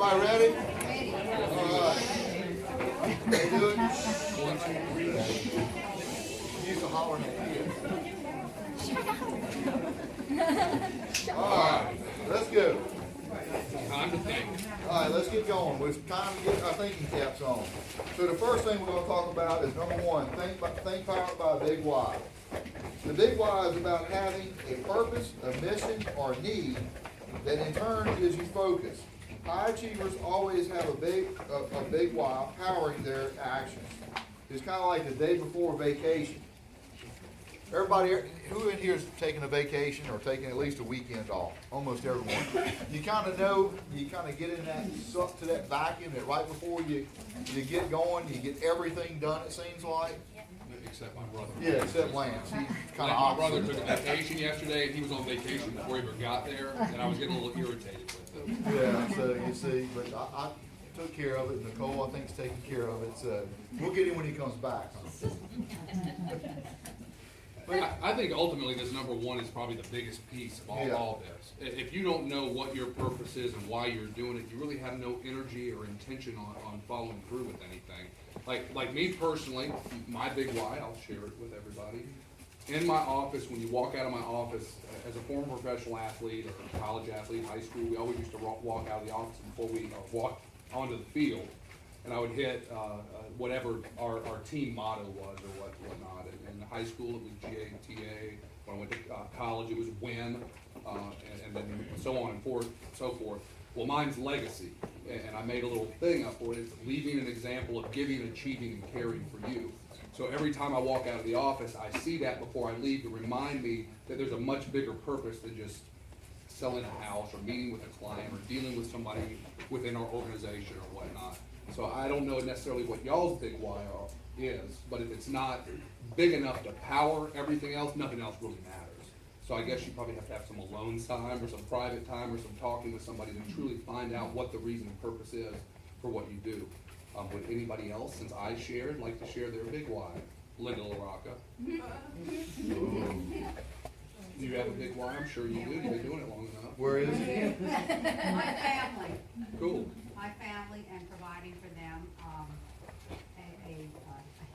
Everybody ready? All right. They do it. Use the hollering at kids. All right, let's go. Time to think. All right, let's get going. It's time to get our thinking caps on. So the first thing we're going to talk about is number one, think powered by a big why. The big why is about having a purpose, a mission, or need that in turn gives you focus. High achievers always have a big why powering their actions. It's kind of like the day before vacation. Everybody, who in here is taking a vacation or taking at least a weekend off? Almost everyone. You kind of know, you kind of get in that, suck to that vacuum that right before you get going, you get everything done, it seems like. Except my brother. Yeah, except Lance. He's kind of My brother took a vacation yesterday, and he was on vacation before he ever got there, and I was getting a little irritated with him. Yeah, so you see, but I took care of it. Nicole, I think, is taking care of it. So we'll get him when he comes back. But I think ultimately this number one is probably the biggest piece of all this. If you don't know what your purpose is and why you're doing it, you really have no energy or intention on following through with anything. Like me personally, my big why, I'll share it with everybody. In my office, when you walk out of my office, as a former professional athlete or college athlete, high school, we always used to walk out of the office before we walked onto the field. And I would hit whatever our team motto was or whatnot. In high school, it was GATA. When I went to college, it was WIN, and then so on and so forth. Well, mine's legacy, and I made a little thing up for it. It's leaving an example of giving, achieving, and caring for you. So every time I walk out of the office, I see that before I leave to remind me that there's a much bigger purpose than just selling a house or meeting with a client or dealing with somebody within our organization or whatnot. So I don't know necessarily what y'all's big why is, but if it's not big enough to power everything else, nothing else really matters. So I guess you probably have to have some alone time or some private time or some talking with somebody to truly find out what the reason and purpose is for what you do. Would anybody else, since I shared, like to share their big why? Linda LaRocca. Do you have a big why? I'm sure you do. You've been doing it long enough. Where is it? My family. Cool. My family and providing for them a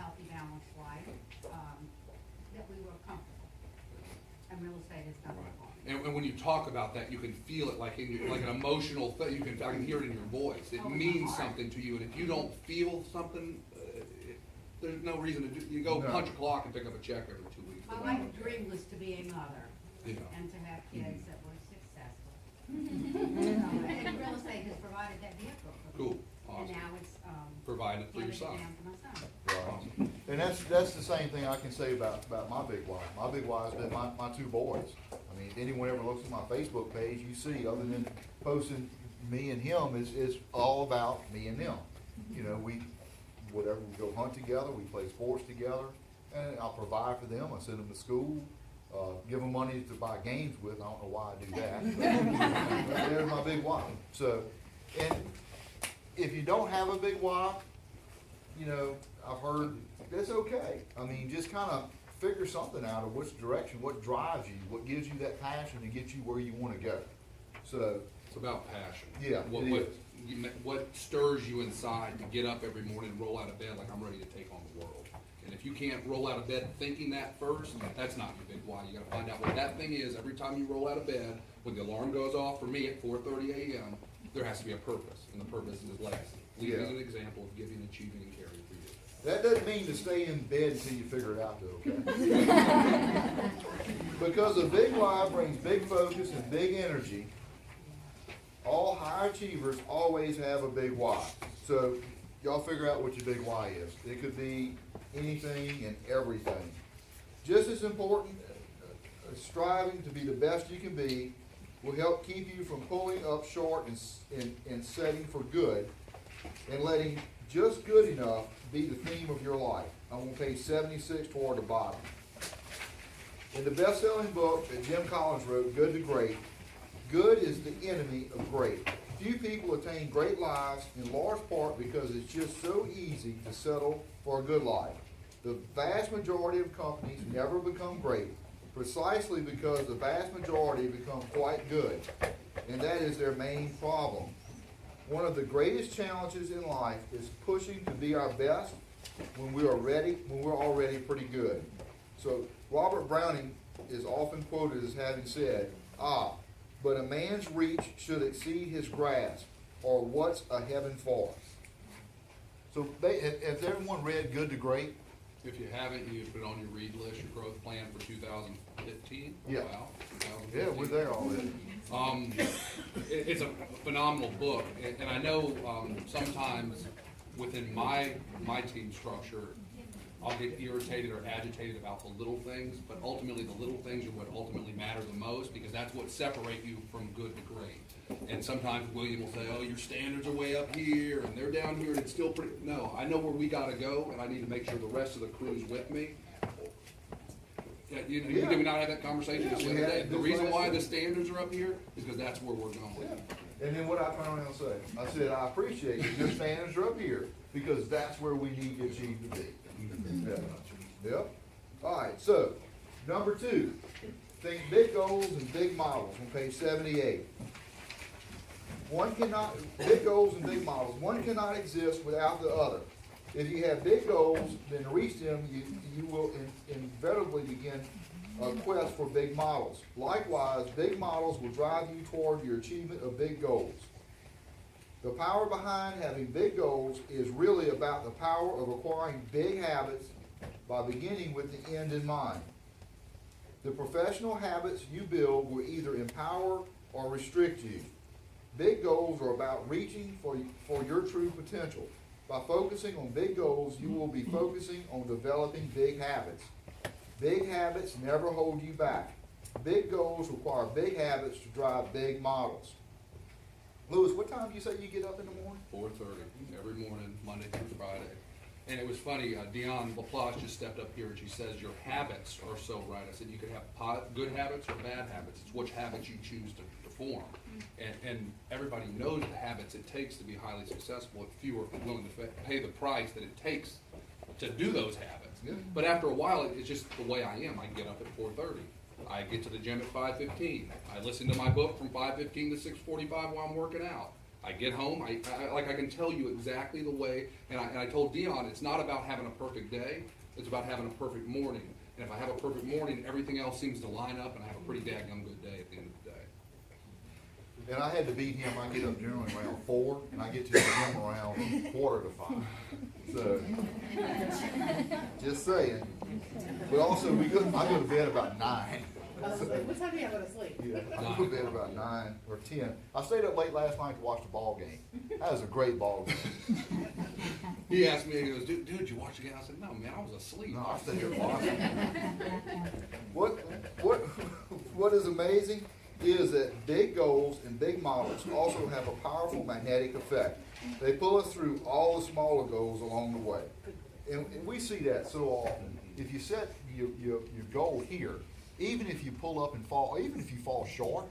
healthy, balanced life that we were comfortable. And real estate is not And when you talk about that, you can feel it like like an emotional thing. I can hear it in your voice. It means something to you. And if you don't feel something, there's no reason to do. You go punch a clock and pick up a check every 2 weeks. My life's dream was to be a mother and to have kids that were successful. And real estate has provided that vehicle for me. Cool. Awesome. And now it's Provide it for your handed son. down to my son. Right. And that's the same thing I can say about my big why. My big why has been my two boys. I mean, if anyone ever looks at my Facebook page, you see, other than posting me and him, is all about me and them. You know, we go hunt together, we play sports together, and I'll provide for them. I send them to school, give them money to buy games with. I don't know why I do that. But there's my big why. So, and if you don't have a big why, you know, I've heard that's okay. I mean, just kind of figure something out of which direction, what drives you, what gives you that passion to get you where you want to go. So It's about passion. Yeah, What stirs you inside to get up every morning and roll out of bed like I'm ready to take on the world. And if you can't roll out of bed thinking that first, that's not your big why. You got to find out what that thing is. Every time you roll out of bed, when the alarm goes off for me at 4:30 a.m., there has to be a purpose, and the purpose is legacy. Leaving an example of giving, achieving, and caring for you. that doesn't mean to stay in bed until you figure it out, though, okay? Because a big why brings big focus and big energy. All high achievers always have a big why. So y'all figure out what your big why is. It could be anything and everything. Just as important, striving to be the best you can be will help keep you from pulling up short and setting for good and letting just good enough be the theme of your life. I'm on page 76 toward the bottom. In the best-selling book that Jim Collins wrote, Good to Great, good is the enemy of great. Few people attain great lives in large part because it's just so easy to settle for a good life. The vast majority of companies never become great precisely because the vast majority become quite good, and that is their main problem. One of the greatest challenges in life is pushing to be our best when we are ready, when we're already pretty good. So Robert Browning is often quoted as having said, but a man's reach should exceed his grasp, or what's a heaven for? So has everyone read Good to Great? If you haven't, you put it on your read list, your growth plan for 2015. Yeah. Wow. 2015. Yeah, we're there already. It's a phenomenal book, and I know sometimes within my team structure, I'll get irritated or agitated about the little things, but ultimately the little things are what ultimately matter the most, because that's what separate you from good to great. And sometimes William will say, oh, your standards are way up here, and they're down here, and it's still pretty. No, I know where we gotta go, and I need to make sure the rest of the crew's with me. Yeah, did we not have that conversation just the other day? The reason why the standards are up here is because that's where we're going. Yeah. And then what I turn around and say, I said, I appreciate that your standards are up here, because that's where we need to achieve to be. Yep. All right, so, number 2, think big goals and big models on page 78. Big goals and big models, one cannot exist without the other. If you have big goals, then to reach them, you will inevitably begin a quest for big models. Likewise, big models will drive you toward your achievement of big goals. The power behind having big goals is really about the power of acquiring big habits by beginning with the end in mind. The professional habits you build will either empower or restrict you. Big goals are about reaching for your true potential. By focusing on big goals, you will be focusing on developing big habits. Big habits never hold you back. Big goals require big habits to drive big models. Lewis, what time do you say you get up in the morning? 4:30 every morning, Monday through Friday. And it was funny, Dion LaPlace just stepped up here and she says, your habits are so right. I said, you could have good habits or bad habits. It's which habits you choose to form. And everybody knows the habits it takes to be highly successful if few are willing to pay the price that it takes to do those habits. Yeah. But after a while, it's just the way I am. I get up at 4:30. I get to the gym at 5:15. I listen to my book from 5:15 to 6:45 while I'm working out. I get home, I can tell you exactly the way, and I told Dion, it's not about having a perfect day, it's about having a perfect morning. And if I have a perfect morning, everything else seems to line up, and I have a pretty daggone good day at the end of the day. And I had to beat him. I get up generally around 4, and I get to the gym around 4:45. So, just saying. But also, I go to bed about 9. What time do you go to sleep? Yeah, I go to bed about 9 or 10. I stayed up late last night to watch the ball game. That was a great ball game. He asked me, he goes, dude, you watch the game? I said, no, man, I was asleep. No, I stayed up watching. What is amazing is that big goals and big models also have a powerful magnetic effect. They pull us through all the smaller goals along the way. And we see that so often. If you set your goal here, even if you pull up and fall, even if you fall short,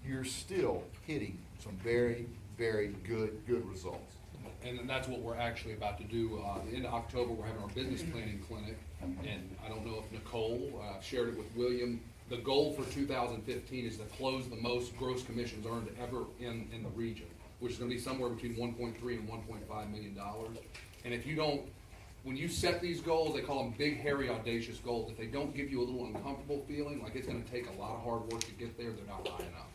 you're still hitting some very, very good results. And that's what we're actually about to do. The end of October, we're having our business planning clinic. And I don't know if Nicole shared it with William. The goal for 2015 is to close the most gross commissions earned ever in the region, which is going to be somewhere between $1.3 and $1.5 million. And if you don't, when you set these goals, they call them big, hairy, audacious goals. If they don't give you a little uncomfortable feeling, like it's going to take a lot of hard work to get there, they're not high enough.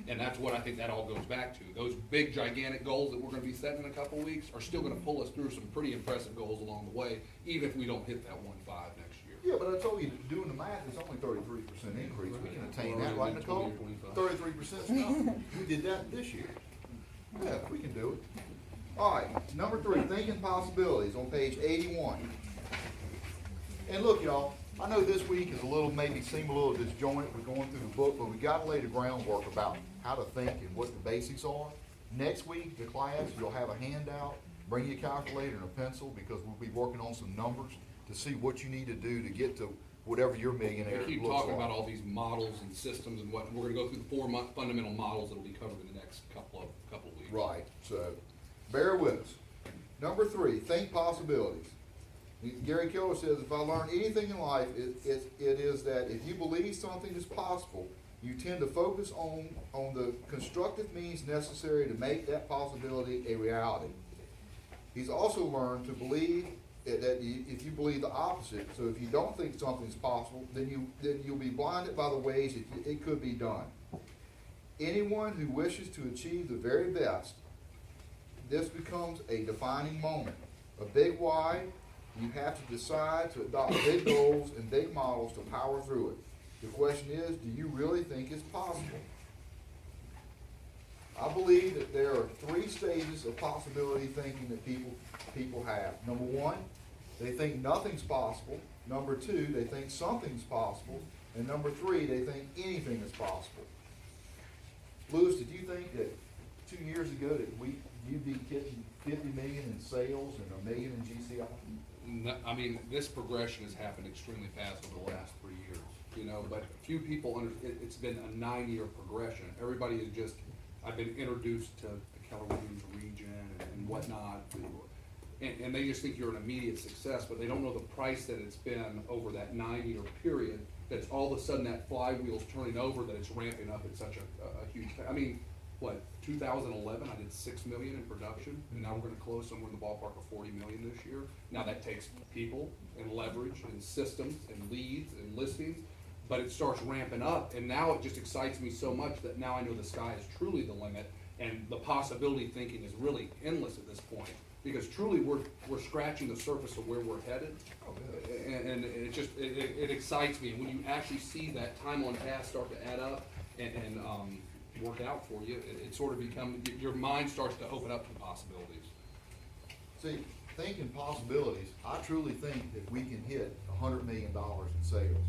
And that's what I think that all goes back to. Those big, gigantic goals that we're going to be setting in a couple of weeks are still going to pull us through some pretty impressive goals along the way, even if we don't hit that 1.5 next year. Yeah, but I told you, doing the math, it's only 33% increase. We can attain that, right, Nicole? 33%. We did that this year. Yeah, we can do it. All right, number 3, thinking possibilities on page 81. And look, y'all, I know this week is maybe seem a little disjointed. We're going through the book, but we got to lay the groundwork about how to think and what the basics are. Next week, the class, you'll have a handout. Bring your calculator and a pencil, because we'll be working on some numbers to see what you need to do to get to whatever your millionaire looks like. We keep talking about all these models and systems and what, we're going to go through the 4 fundamental models that will be covered in the next couple of weeks. Right, so bear with us. Number 3, think possibilities. Gary Keller says, if I learn anything in life, it is that if you believe something is possible, You tend to focus on the constructive means necessary to make that possibility a reality. He's also learned to believe that if you believe the opposite, so if you don't think something's possible, then you'll be blinded by the ways it could be done. Anyone who wishes to achieve the very best, this becomes a defining moment. A big why, you have to decide to adopt big goals and big models to power through it. The question is, do you really think it's possible? I believe that there are 3 stages of possibility thinking that people have. Number 1, they think nothing's possible. Number 2, they think something's possible. And number 3, they think anything is possible. Lewis, did you think that 2 years ago that you'd be getting 50 million in sales and $1 million in GCI? No, I mean, this progression has happened extremely fast over the last 3 years, you know, but few people it's been a 9-year progression. Everybody is just, I've been introduced to the Keller Williams region and whatnot, and they just think you're an immediate success, but they don't know the price that it's been over that 9-year period. That's all of a sudden that flywheel's turning over, that it's ramping up at such a huge. I mean, what, 2011, I did 6 million in production, and now we're going to close somewhere in the ballpark of 40 million this year. Now that takes people and leverage and systems and leads and listings, but it starts ramping up, and now it just excites me so much that now I know the sky is truly the limit, and the possibility thinking is really endless at this point, because truly we're scratching the surface of where we're headed, and it just it excites me. When you actually see that time on task start to add up and work out for you, it sort of becomes, your mind starts to open up to possibilities. See, thinking possibilities, I truly think that we can hit $100 million in sales.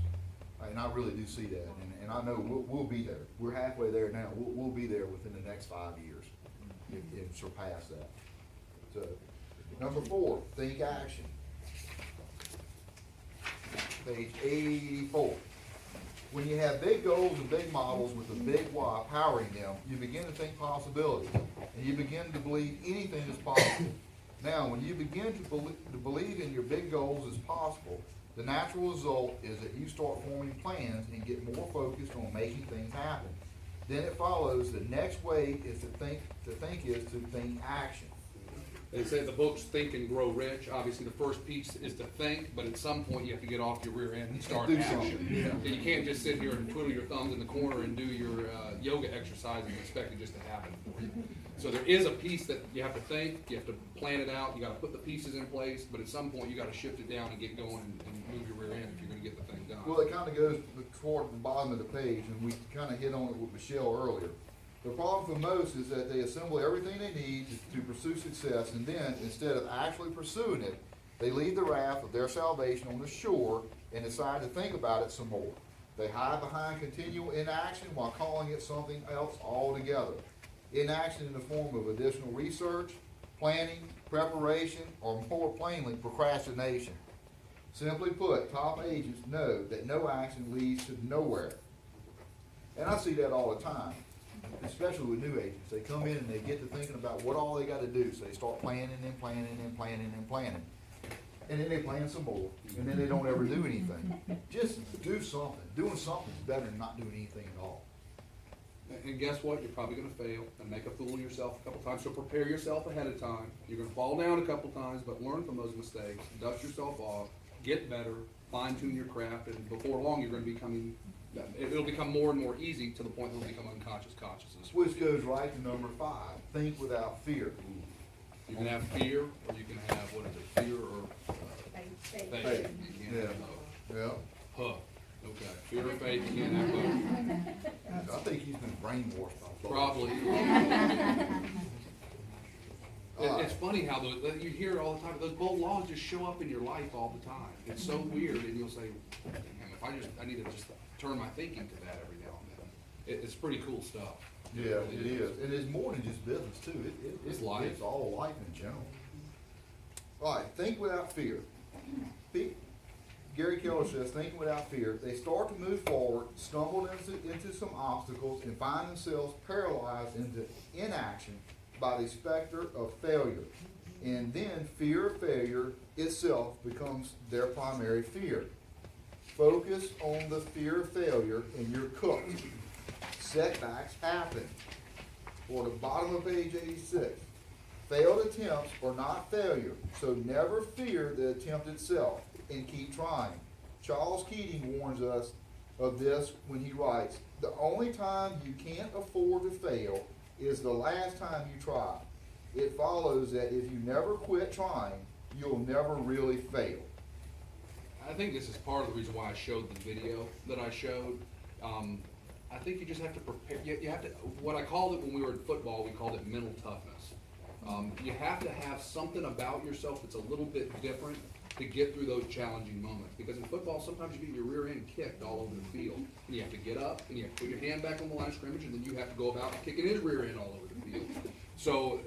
And I really do see that, and I know we'll be there. We're halfway there now. We'll be there within the next 5 years, if surpass that. So, number 4, think action. Page 84. When you have big goals and big models with a big why powering them, you begin to think possibilities, and you begin to believe anything is possible. Now, when you begin to believe in your big goals as possible, the natural result is that you start forming plans and get more focused on making things happen. Then it follows the next way is to think action. They say the books Think and Grow Rich. Obviously, the first piece is to think, but at some point you have to get off your rear end and start Do action. something, yeah. And you can't just sit here and twiddle your thumbs in the corner and do your yoga exercises and expect it just to happen for you. So there is a piece that you have to think, you have to plan it out, you got to put the pieces in place, but at some point you got to shift it down and get going and move your rear end if you're going to get the thing done. Well, it kind of goes toward the bottom of the page, and we kind of hit on it with Michelle earlier. The problem for most is that they assemble everything they need to pursue success, and then, instead of actually pursuing it, they leave the raft of their salvation on the shore and decide to think about it some more. They hide behind continual inaction while calling it something else altogether. Inaction in the form of additional research, planning, preparation, or more plainly, procrastination. Simply put, top agents know that no action leads to nowhere. And I see that all the time, especially with new agents. They come in and they get to thinking about what all they got to do. So they start planning and planning and planning and planning. And then they plan some more, and then they don't ever do anything. Just do something. Doing something is better than not doing anything at all. And guess what? You're probably going to fail and make a fool of yourself a couple times. So prepare yourself ahead of time. You're going to fall down a couple times, but learn from those mistakes. Dust yourself off. Get better. Fine-tune your craft. And before long, you're going to it'll become more and more easy to the point that it'll become unconscious consciousness. Which goes right to number 5. Think without fear. You can have fear, or you can have, what is it, fear or faith. Faith. You can't have both. Yeah. Huh. Okay. Fear or faith, you can't have both. I think he's been brainwashed by folks. Probably. It's funny how you hear it all the time. Those bold laws just show up in your life all the time. It's so weird, and you'll say, "Damn, I need to just turn my thinking to that every now and then." It's pretty cool stuff. Yeah, it is. And it's more than just business, too. It's life. It's all life in general. All right, think without fear. Gary Keller says, thinking without fear, they start to move forward, stumble into some obstacles, and find themselves paralyzed into inaction by the specter of failure. And then fear of failure itself becomes their primary fear. Focus on the fear of failure and you're cooked. Setbacks happen. Or the bottom of page 86. Failed attempts are not failure, so never fear the attempt itself and keep trying. Charles Keating warns us of this when he writes, the only time you can't afford to fail is the last time you try. It follows that if you never quit trying, you'll never really fail. I think this is part of the reason why I showed the video that I showed. I think you just have to prepare. You have to. What I called it when we were in football, we called it mental toughness. You have to have something about yourself that's a little bit different to get through those challenging moments. Because in football, sometimes you get your rear end kicked all over the field, and you have to get up and you have to put your hand back on the line of scrimmage, and then you have to go about kicking his rear end all over the field. So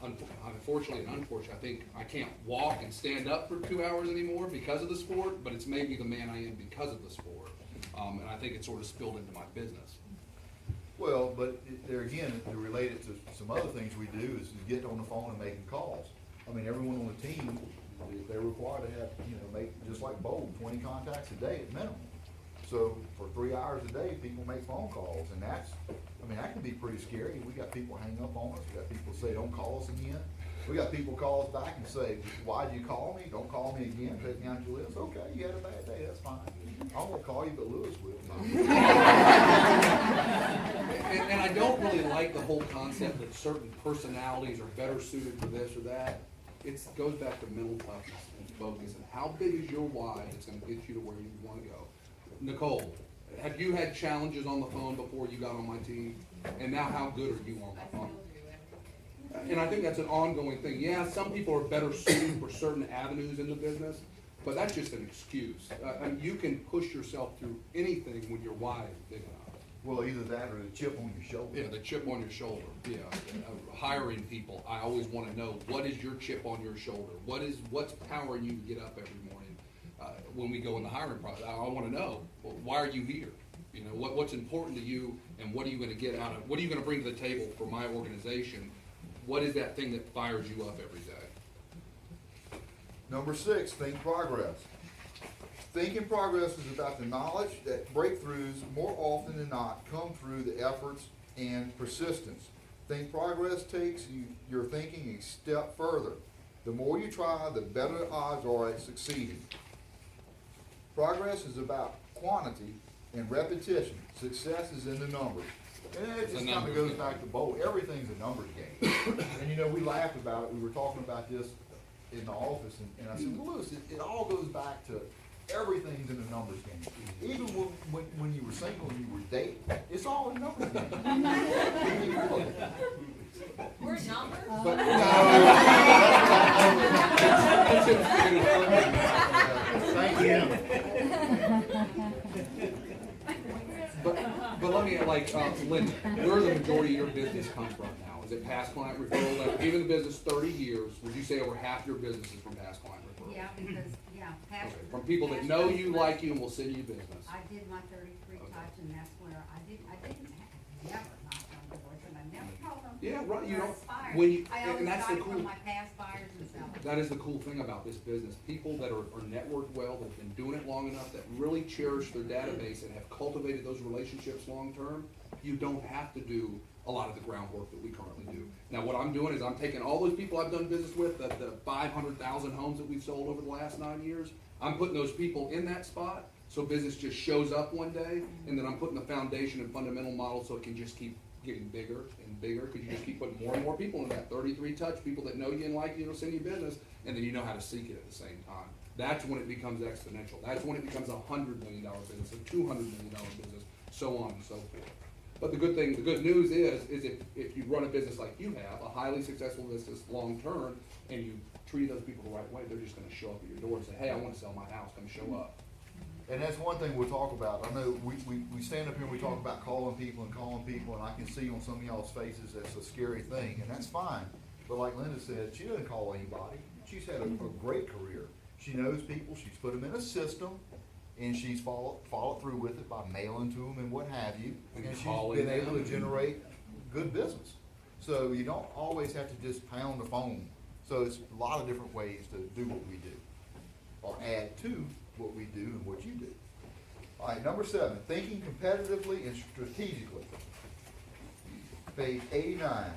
unfortunately, I think I can't walk and stand up for 2 hours anymore because of the sport, but it's made me the man I am because of the sport. And I think it sort of spilled into my business. Well, but there again, related to some other things we do is getting on the phone and making calls. I mean, everyone on the team, they're required to have, make, just like bowl, 20 contacts a day at minimum. So for 3 hours a day, people make phone calls, and that can be pretty scary. We got people hang up on us. We got people say, don't call us again. We got people call us back and say, why'd you call me? Don't call me again. Take me on your list. Okay, you had a bad day. That's fine. I won't call you, but Lewis will. And I don't really like the whole concept that certain personalities are better suited for this or that. It goes back to mental toughness and focus and how big is your why that's going to get you to where you want to go. Nicole, have you had challenges on the phone before you got on my team? And now how good are you on the phone? And I think that's an ongoing thing. Yeah, some people are better suited for certain avenues in the business, but that's just an excuse. You can push yourself through anything when your why is big enough. Well, either that or the chip on your shoulder. Yeah, the chip on your shoulder. Yeah, hiring people, I always want to know, what is your chip on your shoulder? What's powering you to get up every morning? When we go in the hiring process, I want to know, well, why are you here? What's important to you, and what are you going to get out of? What are you going to bring to the table for my organization? What is that thing that fires you up every day? Number 6, think progress. Thinking progress is about the knowledge that breakthroughs more often than not come through the efforts and persistence. Think progress takes your thinking a step further. The more you try, the better the odds are at succeeding. Progress is about quantity and repetition. Success is in the numbers. And it just kind of goes back to bowl. Everything's a numbers game. And we laughed about it. We were talking about this in the office, and I said, well, Lewis, it all goes back to everything's in a numbers game. Even when you were single and you were dating, it's all a numbers game. We're numbers? But, thank you. But let me, Linda, where the majority of your business comes from now? Is it past client referral? Like, you've been in the business 30 years, would you say over half your business is from past client referral? Yeah, because, past. Okay. From people that know you, like you, and will send you business. I did my 33 touch, and that's where I didn't never knock on doors, and I never told them. Yeah, right, you were don't- expired. when you- I and always that's got the it from cool- my past buyers and sellers. That is the cool thing about this business. People that are networked well, that have been doing it long enough, that really cherish their database and have cultivated those relationships long term, you don't have to do a lot of the groundwork that we currently do. Now, what I'm doing is I'm taking all those people I've done business with, the 500,000 homes that we've sold over the last 9 years, I'm putting those people in that spot, so business just shows up one day, and then I'm putting the foundation and fundamental model so it can just keep getting bigger and bigger, because you just keep putting more and more people in that 33 touch, people that know you and like you, will send you business, and then you know how to seek it at the same time. That's when it becomes exponential. That's when it becomes a $100 million business, a $200 million business, so on and so forth. But the good news is if you run a business like you have, a highly successful business long term, and you treat those people the right way, they're just going to show up at your door and say, hey, I want to sell my house, come show up. And that's one thing we'll talk about. I know we stand up here and we talk about calling people, and I can see on some of y'all's faces that's a scary thing, and that's fine. But like Linda said, she doesn't call anybody. She's had a great career. She knows people, she's put them in a system, and she's followed through with it by mailing to them and what have you. And she's been able to generate good business. So you don't always have to just pound the phone. So it's a lot of different ways to do what we do, or add to what we do and what you do. All right, number 7, thinking competitively and strategically. Page 89.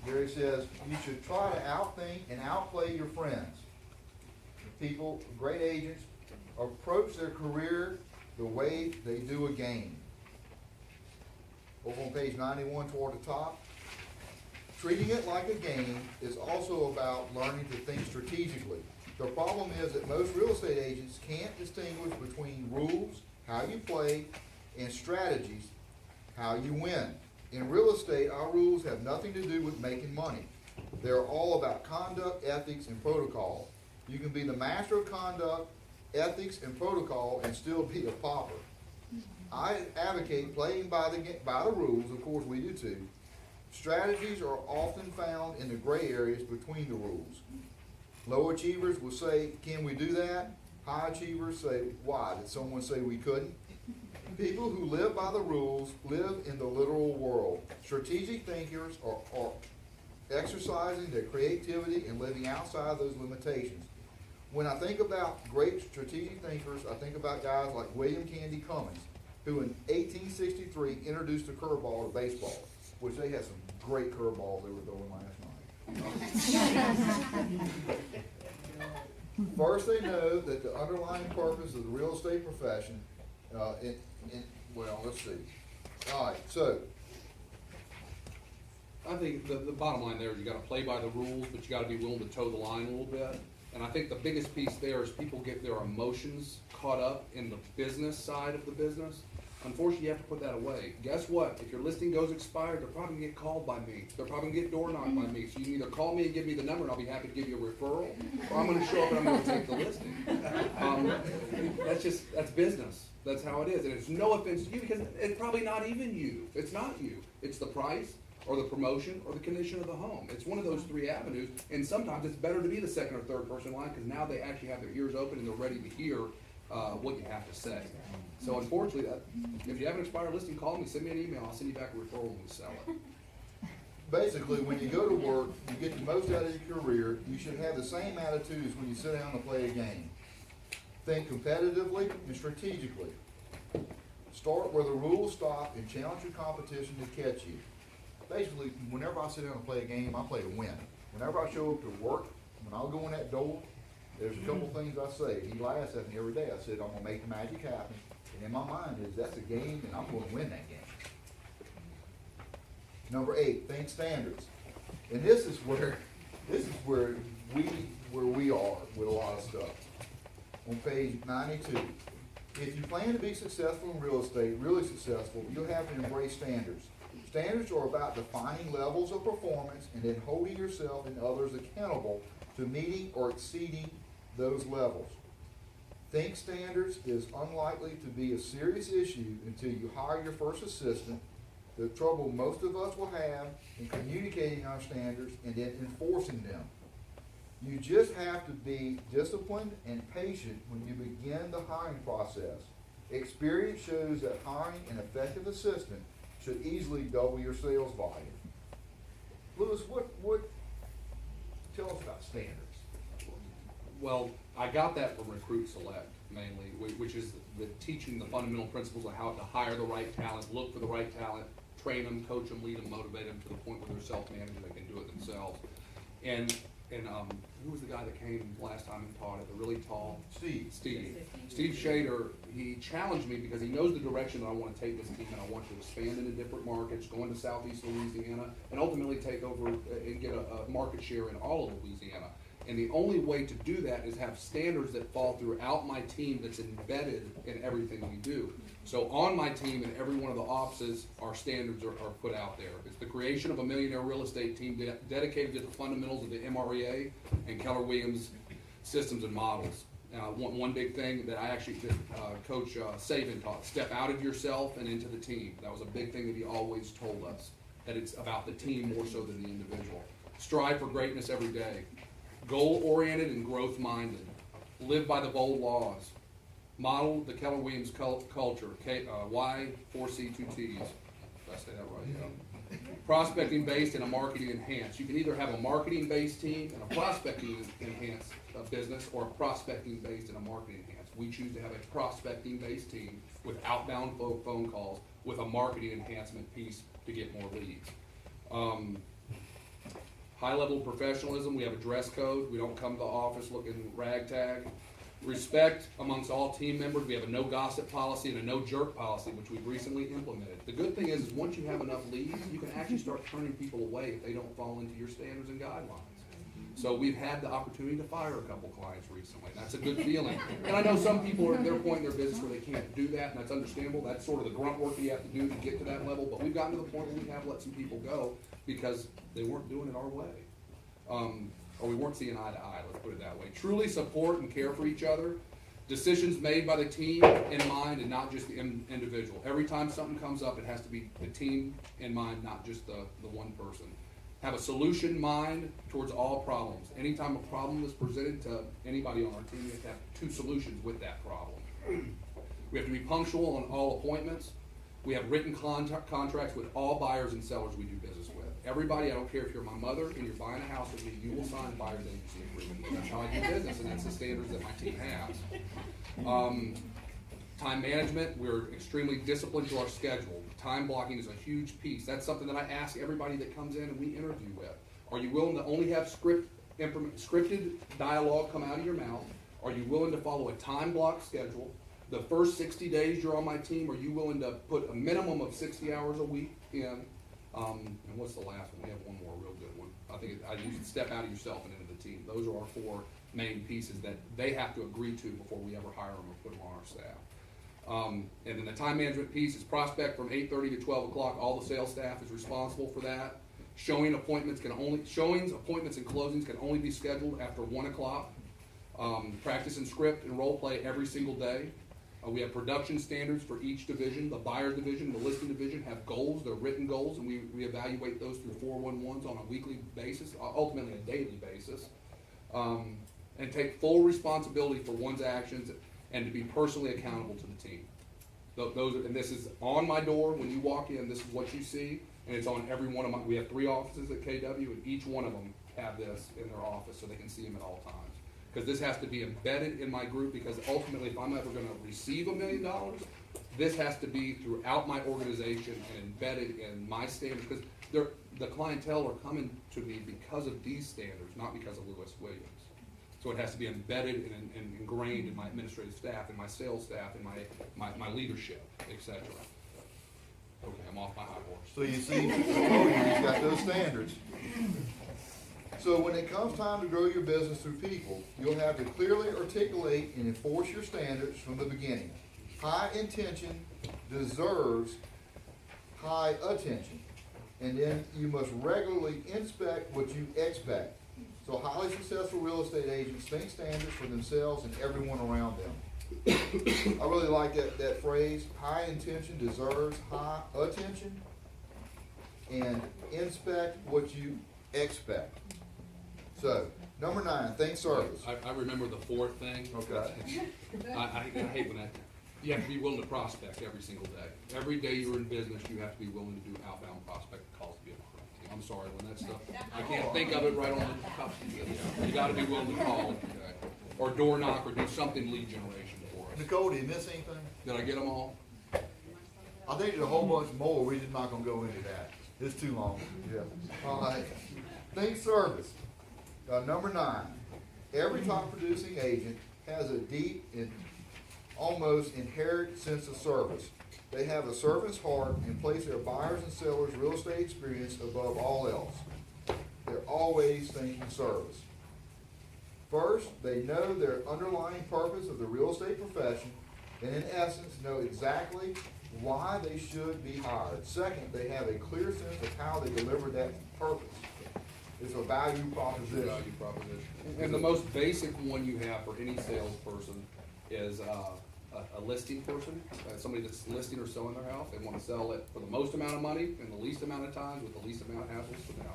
Gary says, you should try to outthink and outplay your friends. People, great agents, approach their career the way they do a game. Over on page 91 toward the top, treating it like a game is also about learning to think strategically. The problem is that most real estate agents can't distinguish between rules, how you play, and strategies, how you win. In real estate, our rules have nothing to do with making money. They're all about conduct, ethics, and protocol. You can be the master of conduct, ethics, and protocol and still be a pauper. I advocate playing by the rules, of course we do too. Strategies are often found in the gray areas between the rules. Low achievers will say, can we do that? High achievers say, why? Did someone say we couldn't? People who live by the rules live in the literal world. Strategic thinkers are exercising their creativity and living outside those limitations. When I think about great strategic thinkers, I think about guys like William Candy Cummings, who in 1863 introduced the curveball to baseball, which they had some great curveballs they were throwing last night. First, they know that the underlying purpose of the real estate profession, well, let's see. All right, so. I think the bottom line there is you gotta play by the rules, but you gotta be willing to toe the line a little bit. And I think the biggest piece there is people get their emotions caught up in the business side of the business. Unfortunately, you have to put that away. Guess what? If your listing goes expired, they're probably gonna get called by me. They're probably gonna get door knocked by me. So you can either call me and give me the number and I'll be happy to give you a referral, or I'm gonna show up and I'm gonna take the listing. That's business. That's how it is. And it's no offense to you because it's probably not even you. It's not you. It's the price or the promotion or the condition of the home. It's one of those 3 avenues. And sometimes it's better to be the second or third person in line because now they actually have their ears open and they're ready to hear what you have to say. So unfortunately, if you have an expired listing, call me, send me an email, I'll send you back a referral when we sell it. Basically, when you go to work, you get the most out of your career, you should have the same attitude as when you sit down and play a game. Think competitively and strategically. Start where the rules stop and challenge your competition to catch you. Basically, whenever I sit down and play a game, I play to win. Whenever I show up to work, when I go in that door, there's a couple things I say. He laughs at me every day. I said, I'm gonna make the magic happen. And in my mind is, that's a game and I'm gonna win that game. Number 8, think standards. And this is where we are with a lot of stuff. On page 92. If you plan to be successful in real estate, really successful, you'll have to embrace standards. Standards are about defining levels of performance and then holding yourself and others accountable to meeting or exceeding those levels. Think standards is unlikely to be a serious issue until you hire your first assistant. The trouble most of us will have in communicating our standards and then enforcing them. You just have to be disciplined and patient when you begin the hiring process. Experience shows that hiring an effective assistant should easily double your sales volume. Lewis, tell us about standards. Well, I got that from Recruit Select mainly, which is the teaching the fundamental principles of how to hire the right talent, look for the right talent, train them, coach them, lead them, motivate them to the point where they're self-managing, they can do it themselves. And who was the guy that came last time and taught it? The really tall? Steve Shader, he challenged me because he knows the direction that I want to take this team, and I want to expand into different markets, go into Southeast Louisiana, and ultimately take over and get a market share in all of Louisiana. And the only way to do that is have standards that fall throughout my team that's embedded in everything we do. So on my team and every one of the offices, our standards are put out there. It's the creation of a millionaire real estate team dedicated to the fundamentals of the MREA and Keller Williams systems and models. One big thing that I actually did, Coach Saban taught, step out of yourself and into the team. That was a big thing that he always told us, that it's about the team more so than the individual. Strive for greatness every day. Goal-oriented and growth-minded. Live by the bold laws. Model the Keller Williams culture. Y, 4C, 2Ts. Did I say that right? Yeah. Prospecting-based and a marketing-enhanced. You can either have a marketing-based team and a prospecting-enhanced business, or a prospecting-based and a marketing-enhanced. We choose to have a prospecting-based team with outbound phone calls with a marketing enhancement piece to get more leads. High level of professionalism, we have a dress code. We don't come to the office looking ragtag. Respect amongst all team members. We have a no gossip policy and a no jerk policy, which we've recently implemented. The good thing is once you have enough leads, you can actually start turning people away if they don't fall into your standards and guidelines. So we've had the opportunity to fire a couple clients recently. That's a good feeling. And I know some people are at their point in their business where they can't do that, and that's understandable. That's sort of the grunt work that you have to do to get to that level. But we've gotten to the point where we have let some people go because they weren't doing it our way. Or we weren't seeing eye to eye, let's put it that way. Truly support and care for each other. Decisions made by the team in mind and not just the individual. Every time something comes up, it has to be the team in mind, not just the one person. Have a solution mind towards all problems. Anytime a problem is presented to anybody on our team, we have to have two solutions with that problem. We have to be punctual on all appointments. We have written contracts with all buyers and sellers we do business with. Everybody, I don't care if you're my mother and you're buying a house with me, you will sign a buyer's agency agreement. That's how I do business, and that's the standards that my team has. Time management, we're extremely disciplined to our schedule. Time blocking is a huge piece. That's something that I ask everybody that comes in and we interview with. Are you willing to only have scripted dialogue come out of your mouth? Are you willing to follow a time block schedule? The first 60 days you're on my team, are you willing to put a minimum of 60 hours a week in? And what's the last one? We have one more real good one. I think you should step out of yourself and into the team. Those are our four main pieces that they have to agree to before we ever hire them or put them on our staff. And then the time management piece is prospect from 8:30 to 12 o'clock. All the sales staff is responsible for that. Showings, appointments, and closings can only be scheduled after 1 o'clock. Practice and script and role play every single day. We have production standards for each division. The buyer division, the listing division have goals. They're written goals, and we evaluate those through 411s on a weekly basis, ultimately a daily basis. And take full responsibility for one's actions and to be personally accountable to the team. And this is on my door when you walk in. This is what you see, and it's on every one of my. We have 3 offices at KW, and each one of them have this in their office so they can see them at all times. Because this has to be embedded in my group, because ultimately if I'm ever going to receive $1 million, this has to be throughout my organization and embedded in my standards, because the clientele are coming to me because of these standards, not because of Lewis Williams. So it has to be embedded and ingrained in my administrative staff, in my sales staff, in my leadership, etc. Okay, I'm off my high horse. So you see, he's got those standards. So when it comes time to grow your business through people, you'll have to clearly articulate and enforce your standards from the beginning. High intention deserves high attention. And then you must regularly inspect what you expect. So highly successful real estate agents think standards for themselves and everyone around them. I really like that phrase. High intention deserves high attention. And inspect what you expect. So, number 9, think service. I remember the 4th thing. Okay. I hate when that. You have to be willing to prospect every single day. Every day you're in business, you have to be willing to do outbound prospect calls to be a client. I'm sorry when that stuff. I can't think of it right on the top. You got to be willing to call, okay? Or door knock, or do something lead generation for us. Nicole, did you miss anything? Did I get them all? I think there's a whole bunch more. We're just not going to go into that. It's too long. Yeah. All right. Think service. Number 9. Every top producing agent has a deep and almost inherent sense of service. They have a servant's heart and place their buyers and sellers' real estate experience above all else. They're always thinking service. First, they know their underlying purpose of the real estate profession, and in essence, know exactly why they should be hired. Second, they have a clear sense of how they deliver that purpose. It's a value proposition. Value proposition. And the most basic one you have for any salesperson is a listing person, somebody that's listing or selling their house. They want to sell it for the most amount of money in the least amount of time with the least amount of hassles to them.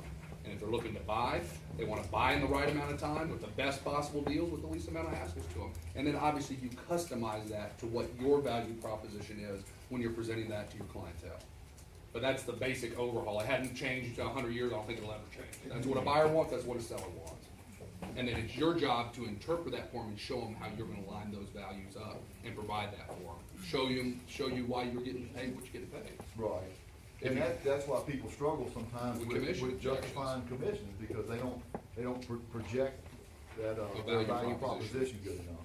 And if they're looking to buy, they want to buy in the right amount of time with the best possible deals with the least amount of hassles to them. And then obviously you customize that to what your value proposition is when you're presenting that to your clientele. But that's the basic overhaul. It hadn't changed in 100 years. I don't think it'll ever change. That's what a buyer wants. That's what a seller wants. And then it's your job to interpret that for them and show them how you're gonna line those values up and provide that for them. Show you why you're getting paid what you're getting paid. Right. And that's why people struggle sometimes With with commission justifying commissions, because they don't project that, A their value value proposition. proposition good enough.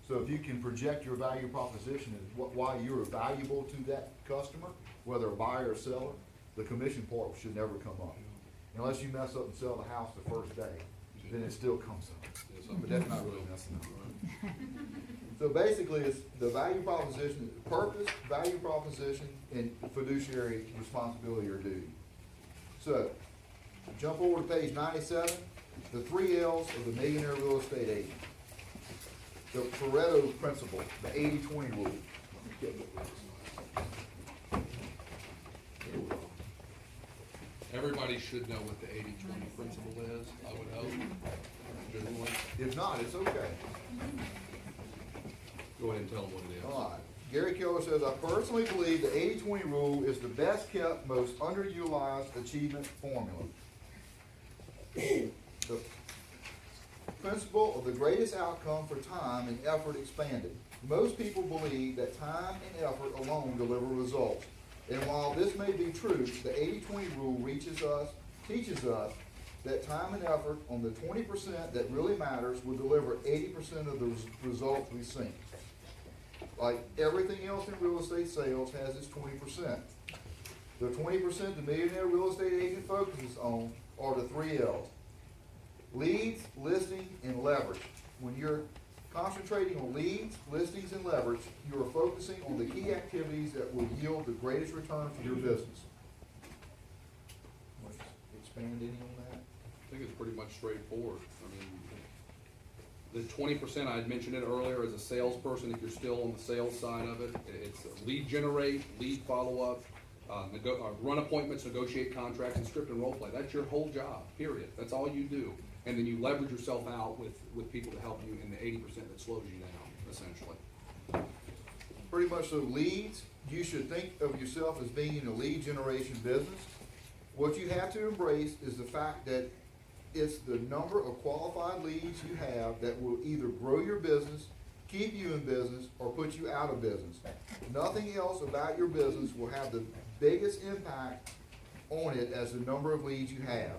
So if you can project your value proposition and why you're valuable to that customer, whether a buyer or seller, the commission part should never come up. Unless you mess up and sell the house the first day, then it still comes up. But that's not really messing up. So basically, it's the value proposition, purpose, value proposition, and fiduciary responsibility or duty. So, jump over to page 97, the 3 L's of the millionaire real estate agent. The Pareto principle, the 80-20 rule. Everybody should know what the 80-20 principle is, I would hope, generally. If not, it's okay. Go ahead and tell them what it is. All right. Gary Keller says, I personally believe the 80-20 rule is the best kept, most underutilized achievement formula. The principle of the greatest outcome for time and effort expanded. Most people believe that time and effort alone deliver results. And while this may be true, the 80-20 rule teaches us that time and effort on the 20% that really matters will deliver 80% of the results we seek. Like everything else in real estate sales has its 20%. The 20% the millionaire real estate agent focuses on are the 3 L's. Leads, listing, and leverage. When you're concentrating on leads, listings, and leverage, you are focusing on the key activities that will yield the greatest return for your business. Want to expand any on that? I think it's pretty much straightforward. I mean, the 20%, I had mentioned it earlier, as a salesperson, if you're still on the sales side of it, it's lead generate, lead follow-up, run appointments, negotiate contracts, and script and role play. That's your whole job, period. That's all you do. And then you leverage yourself out with people to help you in the 80% that slows you down, essentially. Pretty much so leads, you should think of yourself as being in a lead generation business. What you have to embrace is the fact that it's the number of qualified leads you have that will either grow your business, keep you in business, or put you out of business. Nothing else about your business will have the biggest impact on it as the number of leads you have.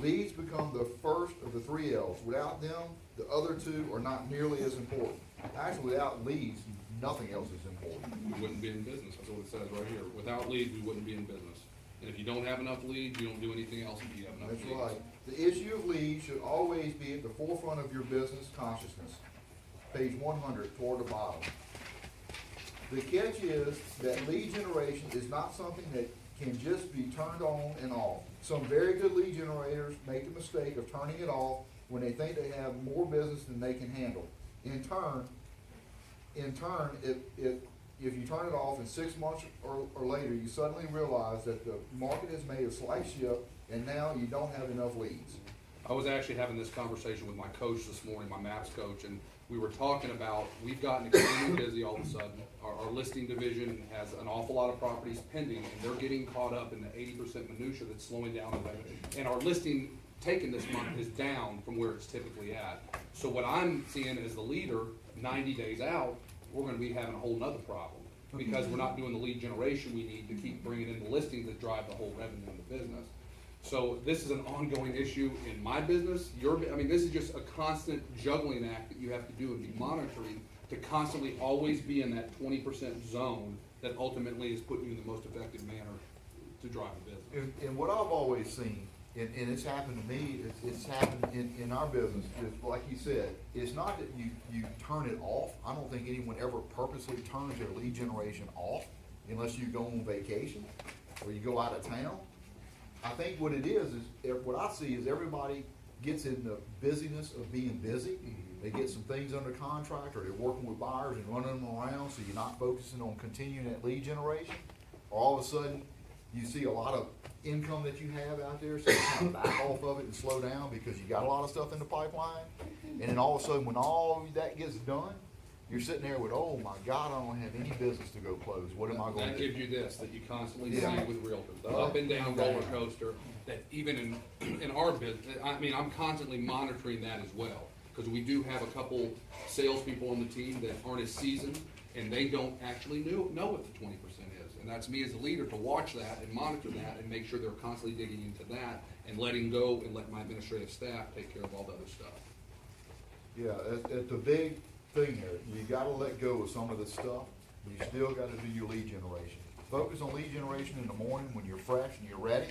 Leads become the first of the 3 L's. Without them, the other 2 are not nearly as important. Actually, without leads, nothing else is important. We wouldn't be in business, that's what it says right here. Without leads, we wouldn't be in business. And if you don't have enough leads, you don't do anything else if you have enough leads. That's right. The issue of leads should always be at the forefront of your business consciousness. Page 100, toward the bottom. The catch is that lead generation is not something that can just be turned on and off. Some very good lead generators make the mistake of turning it off when they think they have more business than they can handle. In turn, if you turn it off in 6 months or later, you suddenly realize that the market has made a slight shift and now you don't have enough leads. I was actually having this conversation with my coach this morning, my MAPS coach, and we were talking about, we've gotten extremely busy all of a sudden. Our listing division has an awful lot of properties pending, and they're getting caught up in the 80% minutia that's slowing down the revenue. And our listing taken this month is down from where it's typically at. So what I'm seeing as the leader, 90 days out, we're gonna be having a whole nother problem, because we're not doing the lead generation we need to keep bringing in the listings that drive the whole revenue in the business. So this is an ongoing issue in my business. This is just a constant juggling act that you have to do and be monitoring to constantly always be in that 20% zone that ultimately is putting you in the most effective manner to drive the business. And what I've always seen, and it's happened to me, it's happened in our business, is like you said, it's not that you turn it off. I don't think anyone ever purposely turns their lead generation off unless you go on vacation or you go out of town. I think what it is what I see is everybody gets in the busyness of being busy. They get some things under contract, or they're working with buyers and running them around, so you're not focusing on continuing that lead generation. Or all of a sudden, you see a lot of income that you have out there, so you kind of back off of it and slow down because you got a lot of stuff in the pipeline. And then all of a sudden, when all that gets done, you're sitting there with, oh my God, I don't have any business to go close. What am I going That to gives do? you this, that you constantly Yeah. see with realtors, the up and down roller coaster, that even in our business, I mean, I'm constantly monitoring that as well. Because we do have a couple salespeople on the team that aren't as seasoned, and they don't actually know what the 20% is. And that's me as a leader to watch that and monitor that and make sure they're constantly digging into that and letting go and let my administrative staff take care of all the other stuff. Yeah, it's a big thing there. You gotta let go of some of this stuff. You still gotta do your lead generation. Focus on lead generation in the morning when you're fresh and you're ready,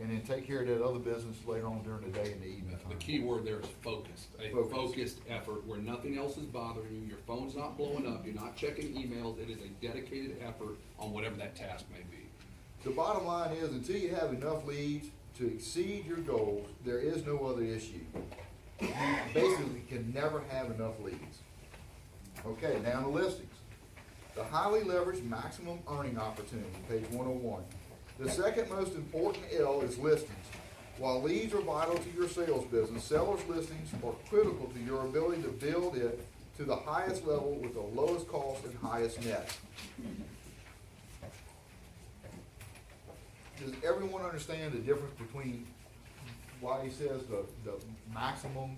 and then take care of that other business later on during the day and the evening The time. key word there is focused, a Focus. focused effort where nothing else is bothering you, your phone's not blowing up, you're not checking emails, it is a dedicated effort on whatever that task may be. The bottom line is, until you have enough leads to exceed your goals, there is no other issue. You basically can never have enough leads. Okay, now the listings. The highly leveraged maximum earning opportunity, page 101. The second most important L is listings. While leads are vital to your sales business, sellers' listings are critical to your ability to build it to the highest level with the lowest cost and highest net. Does everyone understand the difference between why he says the maximum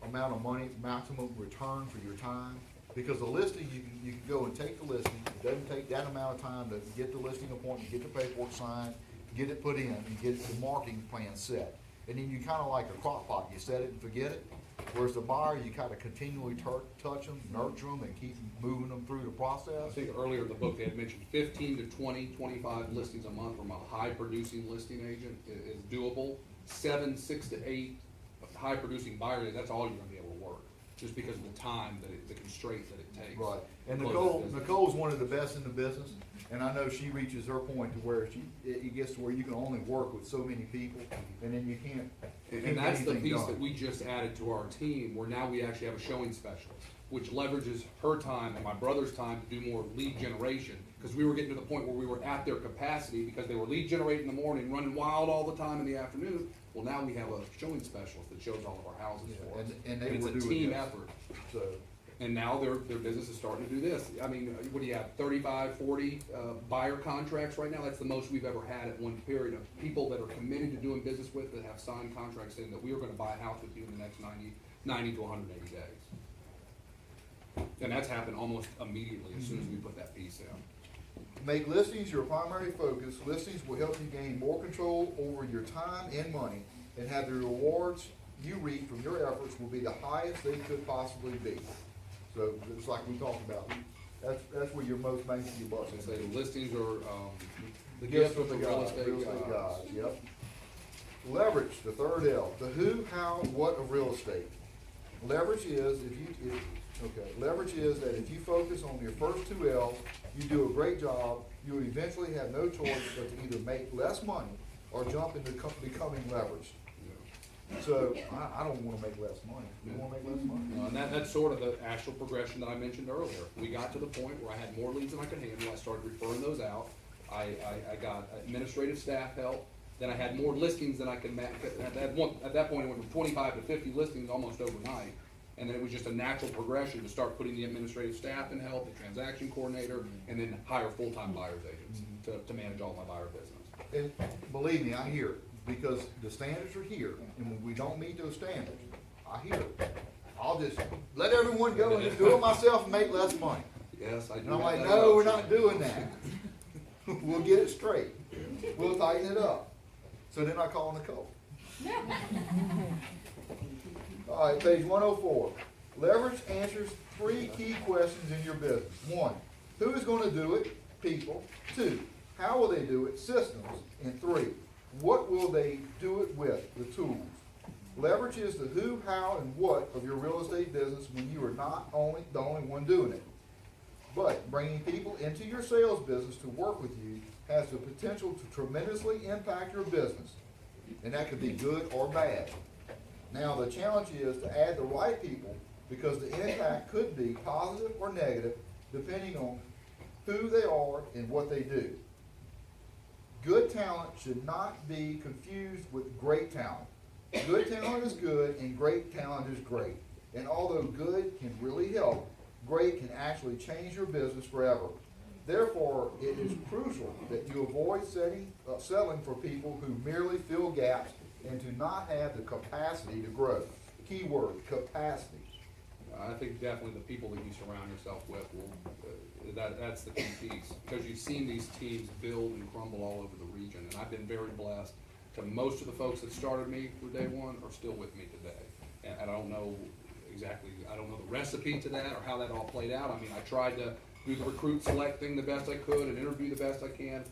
amount of money, maximum return for your time? Because the listing, you can go and take the listing, it doesn't take that amount of time to get the listing appointment, get the paperwork signed, get it put in, and get the marketing plan set. And then you kinda like a crock pot, you set it and forget it. Whereas the buyer, you kinda continually touch them, nurture them, and keep moving them through the I process. think earlier in the book, they had mentioned 15 to 20, 25 listings a month from a high-producing listing agent is doable. 6 to 8 high-producing buyers, that's all you're gonna be able to work, just because of the time, the constraint that it takes. Right, and to close Nicole, that business. Nicole's one of the best in the business, and I know she reaches her point to where it gets to where you can only work with so many people, and then you can't And get that's the anything piece done. that we just added to our team, where now we actually have a showing specialist, which leverages her time and my brother's time to do more lead generation. Because we were getting to the point where we were at their capacity because they were lead generating in the morning, running wild all the time in the afternoon. Well, now we have a showing specialist that shows all of our houses Yeah, for us. and they it's were a doing team this. effort. So, And now their business is starting to do this. I mean, what do you have, 35, 40 buyer contracts right now? That's the most we've ever had at one period of people that are committed to doing business with, that have signed contracts saying that we are gonna buy a house with you in the next 90 to 180 days. And that's happened almost immediately as soon as we put that piece in. make listings your primary focus. Listings will help you gain more control over your time and money, and have the rewards you reap from your efforts will be the highest they could possibly be. So, it's like we talked about, that's where your most bang for your buck So is. say listings are, the Gifts gift from of the the real gods, estate gods. gods, yep. Leverage, the third L, the who, how, and what of real estate. Leverage is, leverage is that if you focus on your first two L's, you do a great job, you will eventually have no choice but to either make less money or jump into becoming leveraged. So, I don't wanna make less money. You wanna make less money? And that's sort of the actual progression that I mentioned earlier. We got to the point where I had more leads than I could handle, I started referring those out. I got administrative staff help, then I had more listings than I could at that point, it went from 25 to 50 listings almost overnight. And then it was just a natural progression to start putting the administrative staff in help, the transaction coordinator, and then hire full-time buyer's agents to manage all my buyer business. And believe me, I hear it, because the standards are here, and when we don't meet those standards, I hear it. I'll just let everyone go and just do it myself and make less money. Yes, I do. And I'm have like, that no, we're option. not doing that. We'll get it straight. We'll tighten it up. So then I call Nicole. All right, page 104. Leverage answers 3 key questions in your business. 1, who is going to do it? People. 2, how will they do it? Systems. And 3, what will they do it with? The tools. Leverage is the who, how, and what of your real estate business when you are not the only one doing it. But bringing people into your sales business to work with you has the potential to tremendously impact your business. And that could be good or bad. Now, the challenge is to add the right people, because the impact could be positive or negative depending on who they are and what they do. Good talent should not be confused with great talent. Good talent is good and great talent is great. And although good can really help, great can actually change your business forever. Therefore, it is crucial that you avoid settling for people who merely fill gaps and do not have the capacity to grow. Key word, capacity. I think definitely the people that you surround yourself with will, that's the key piece. Because you've seen these teams build and crumble all over the region, and I've been very blessed to most of the folks that started me for day one are still with me today. And I don't know exactly, I don't know the recipe to that or how that all played out. I mean, I tried to do the recruit select thing the best I could and interview the best I can.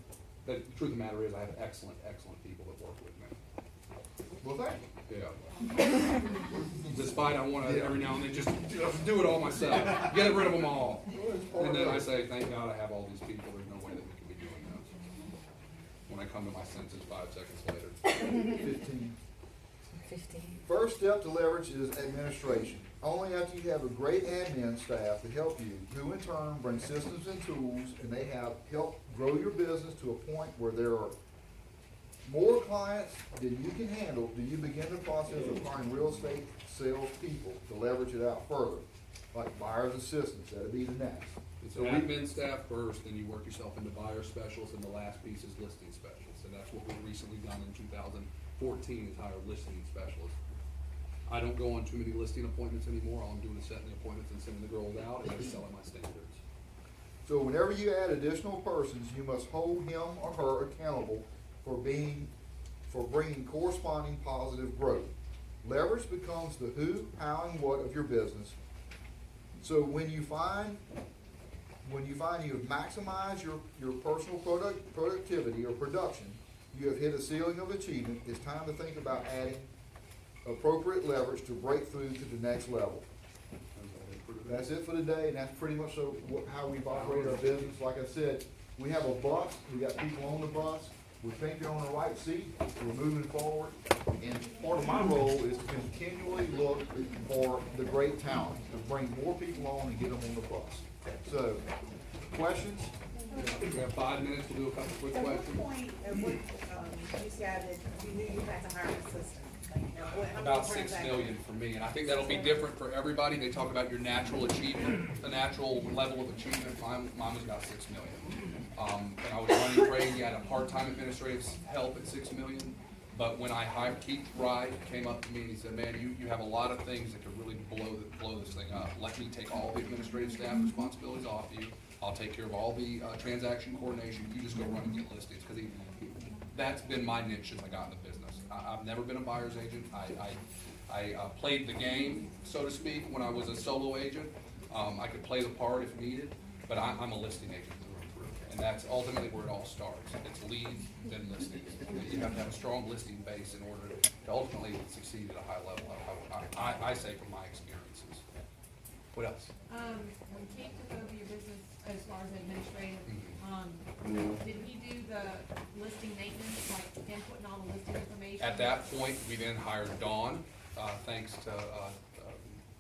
But the truth of the matter is I have excellent, excellent people that work with me. Well, thank you. Yeah. Despite I want to every now and then just do it all myself, get rid of them all. And then I say, thank God I have all these people. There's no way that we can be doing this. When I come to my senses 5 seconds later. 15. First step to leverage is administration. Only after you have a great admin staff to help you, who in turn bring systems and tools, and they have helped grow your business to a point where there are more clients than you can handle, do you begin the process of hiring real estate sales people to leverage it out further, like buyer's assistants. That'd be the next. It's admin staff first, then you work yourself into buyer specialists, and the last piece is listing specialists. And that's what we've recently done in 2014 is hire listing specialists. I don't go on too many listing appointments anymore. All I'm doing is setting the appointments and sending the girls out and just selling my standards. So whenever you add additional persons, you must hold him or her accountable for bringing corresponding positive growth. Leverage becomes the who, how, and what of your business. So when you find you have maximized your personal productivity or production, you have hit a ceiling of achievement, it's time to think about adding appropriate leverage to break through to the next level. That's it for today, and that's pretty much how we've operated our business. Like I said, we have a bus, we got people on the bus, we think they're on the right seat, we're moving forward, and part of my role is to continually look for the great talent, to bring more people on and get them on the bus. So, questions? We have 5 minutes to do a couple quick At what questions. point, you said that you knew you had to hire an assistant? About 6 million for me, and I think that'll be different for everybody. They talk about your natural achievement, the natural level of achievement. Mine was about 6 million. And I was running crazy. I had a part-time administrative help at 6 million. But when I hired Keith Wright, came up to me and he said, "Man, you have a lot of things that could really blow this thing up. Let me take all the administrative staff responsibilities off you. I'll take care of all the transaction coordination. You just go run and get listings." Because that's been my niche as I got in the business. I've never been a buyer's agent. I played the game, so to speak, when I was a solo agent. I could play the part if needed, but I'm a listing agent through and through. And that's ultimately where it all starts. It's leads, then listings. You have to have a strong listing base in order to ultimately succeed at a high level. I say from my experiences. What else? When Keith took over your business as far as administrative, did he do the listing maintenance, like him putting all the listing information? At that point, we then hired Dawn, thanks to,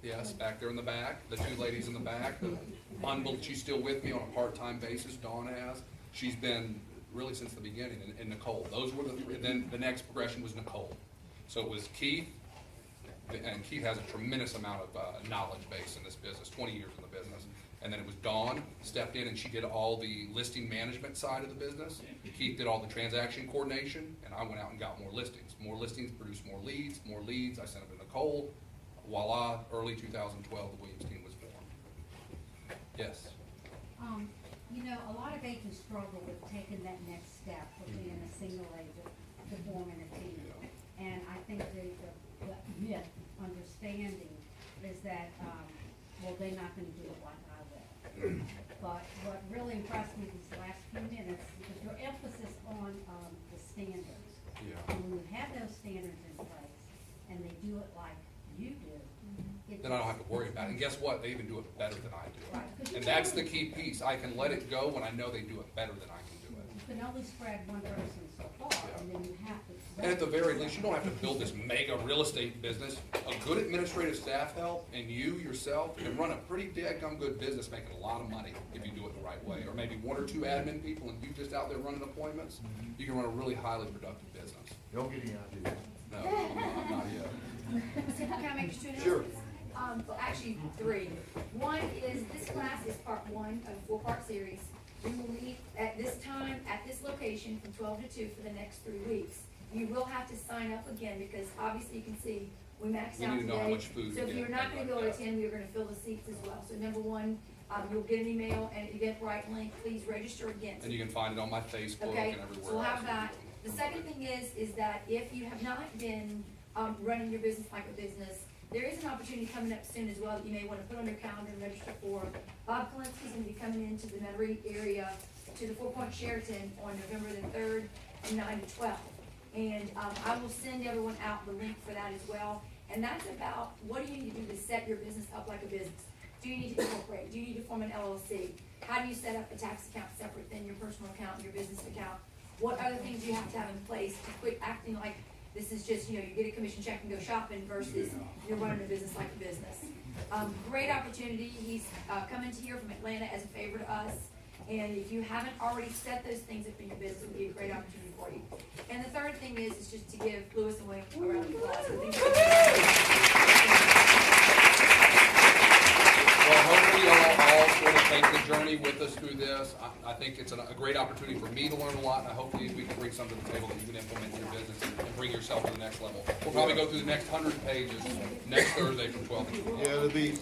yes, back there in the back, the two ladies in the back. She's still with me on a part-time basis, Dawn has. She's been really since the beginning, and Nicole. Those were the three. Then the next progression was Nicole. So it was Keith, and Keith has a tremendous amount of knowledge base in this business, 20 years in the business. And then it was Dawn stepped in and she did all the listing management side of the business. Keith did all the transaction coordination, and I went out and got more listings. More listings produced more leads. More leads, I sent them to Nicole. Voila, early 2012, the Williams team was formed. Yes? You know, a lot of agents struggle with taking that next step of being a single agent to forming a team. And I think the myth, understanding, is that, well, they're not gonna do it like I will. But what really impressed me these last few minutes is your emphasis on, the standards. Yeah. And when you have those standards in place, and they do it like you do, Then I don't have to worry about it. And guess what? They even do it better than I do. Right. And that's the key piece. I can let it go when I know they do it better than I can do it. You can only spread one person so far, and then you have to. And at the very least, you don't have to build this mega real estate business. A good administrative staff help and you yourself can run a pretty daggum good business making a lot of money if you do it the right way. Or maybe 1 or 2 admin people and you just out there running appointments. You can run a really highly productive business. Don't get any ideas. No, I'm not yet. Can I make two Sure. Well, actually, three. One is, this class is part one of a four-part series. We will meet at this time, at this location, from 12 to 2 for the next 3 weeks. You will have to sign up again, because obviously you can see, we maxed We out need to know how today. much food So we if you're get, not gonna things be able like to that. attend, we are gonna fill the seats as well. So number one, you'll get an email and an Eventbrite link, please register again. And you can find it on my Facebook Okay, and everywhere so we'll have else. that. The second thing is that if you have not been, running your business like a business, there is an opportunity coming up soon as well that you may wanna put on your calendar and register for. Bob Kalinsky's gonna be coming into the MREA area to the 4 Point Sheraton on November the 3rd from 9 to 12. And, I will send everyone out the link for that as well. And that's about, what do you need to do to set your business up like a business? Do you need to incorporate? Do you need to form an LLC? How do you set up a tax account separate than your personal account and your business account? What other things do you have to have in place to quit acting like this is just, you get a commission check and go shopping versus you're running a business like a business? Great opportunity. He's coming to here from Atlanta as a favor to us. And if you haven't already set those things up in your business, it would be a great opportunity for you. And the third thing is just to give Lewis and Wayne a round of applause. I think Well, hopefully y'all all sort of take the journey with us through this. I think it's a great opportunity for me to learn a lot, and hopefully we can bring something to the table that you can implement in your business and bring yourself to the next level. We'll probably go through the next 100 pages next Thursday from 12 to 2. Yeah, it'll be,